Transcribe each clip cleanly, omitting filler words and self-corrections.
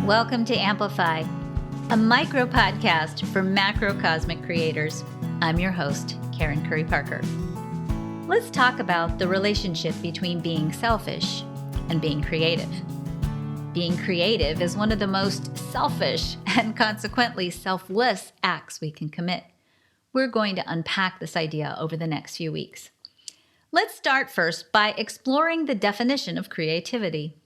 Welcome to Amplify, a micro podcast for macrocosmic creators. I'm your host, Karen Curry Parker. Let's talk about the relationship between being selfish and being creative. Being creative is one of the most selfish and consequently selfless acts we can commit. We're going to unpack this idea over the next few weeks. Let's start first by exploring the definition of creativity.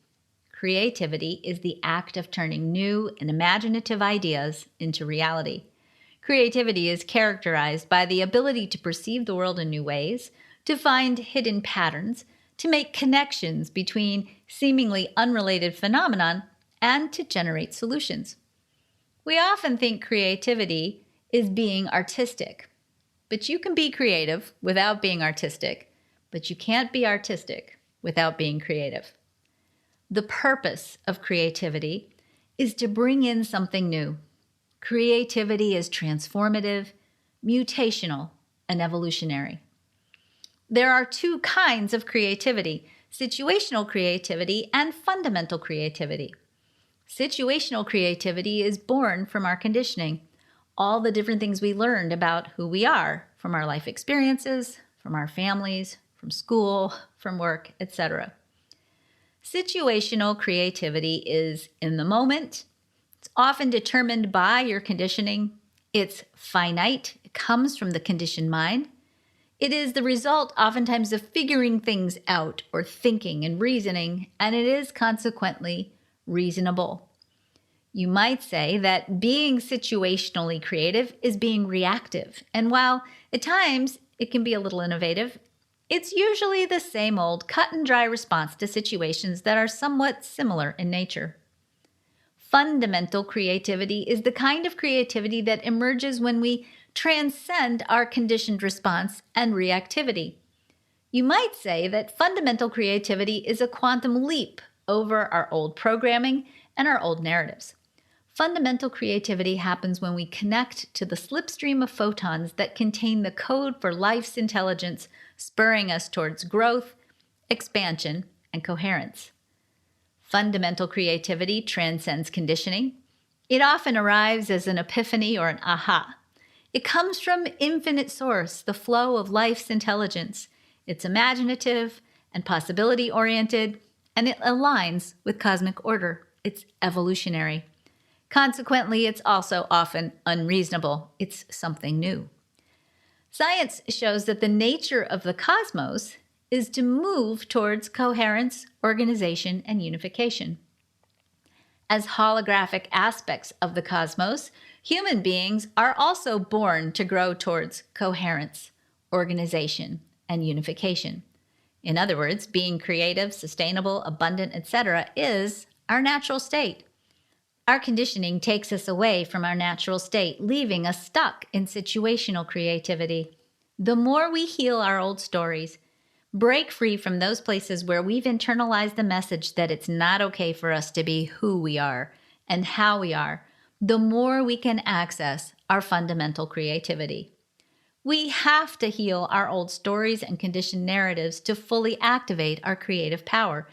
Creativity is the act of turning new and imaginative ideas into reality. Creativity is characterized by the ability to perceive the world in new ways, to find hidden patterns, to make connections between seemingly unrelated phenomena, and to generate solutions. We often think creativity is being artistic, but you can be creative without being artistic, but you can't be artistic without being creative. The purpose of creativity is to bring in something new. Creativity is transformative, mutational, and evolutionary. There are two kinds of creativity: situational creativity and fundamental creativity. Situational creativity is born from our conditioning, all the different things we learned about who we are from our life experiences, from our families, from school, from work, etc. Situational creativity is in the moment. It's often determined by your conditioning. It's finite. It comes from the conditioned mind. It is the result oftentimes of figuring things out or thinking and reasoning, and it is consequently reasonable. You might say that being situationally creative is being reactive, and while at times it can be a little innovative, it's usually the same old cut and dry response to situations that are somewhat similar in nature. Fundamental creativity is the kind of creativity that emerges when we transcend our conditioned response and reactivity. You might say that fundamental creativity is a quantum leap over our old programming and our old narratives. Fundamental creativity happens when we connect to the slipstream of photons that contain the code for life's intelligence, spurring us towards growth, expansion, and coherence. Fundamental creativity transcends conditioning. It often arrives as an epiphany or an aha. It comes from infinite source, the flow of life's intelligence. It's imaginative and possibility-oriented, and it aligns with cosmic order. It's evolutionary. Consequently, it's also often unreasonable. It's something new. Science shows that the nature of the cosmos is to move towards coherence, organization, and unification. As holographic aspects of the cosmos, human beings are also born to grow towards coherence, organization, and unification. In other words, being creative, sustainable, abundant, etc. is our natural state. Our conditioning takes us away from our natural state, leaving us stuck in situational creativity. The more we heal our old stories, break free from those places where we've internalized the message that it's not okay for us to be who we are and how we are, the more we can access our fundamental creativity. We have to heal our old stories and conditioned narratives to fully activate our creative power.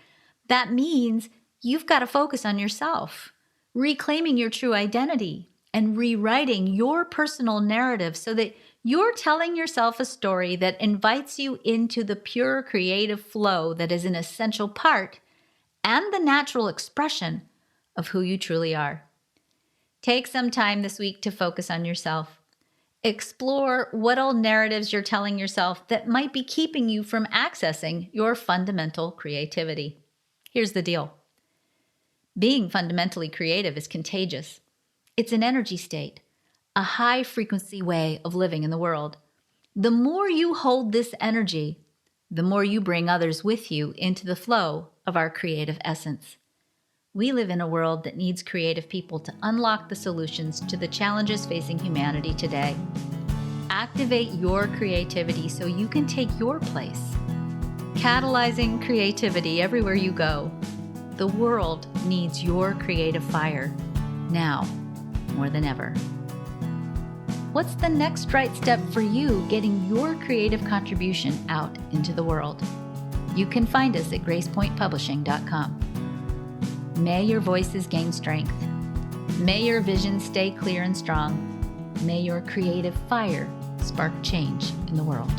That means you've got to focus on yourself, reclaiming your true identity, and rewriting your personal narrative so that you're telling yourself a story that invites you into the pure creative flow that is an essential part and the natural expression of who you truly are. Take some time this week to focus on yourself. Explore what old narratives you're telling yourself that might be keeping you from accessing your fundamental creativity. Here's the deal. Being fundamentally creative is contagious. It's an energy state, a high-frequency way of living in the world. The more you hold this energy, the more you bring others with you into the flow of our creative essence. We live in a world that needs creative people to unlock the solutions to the challenges facing humanity today. Activate your creativity so you can take your place. Catalyzing creativity everywhere you go. The world needs your creative fire, now more than ever. What's the next right step for you getting your creative contribution out into the world? You can find us at gracepointpublishing.com. May your voices gain strength. May your vision stay clear and strong. May your creative fire spark change in the world.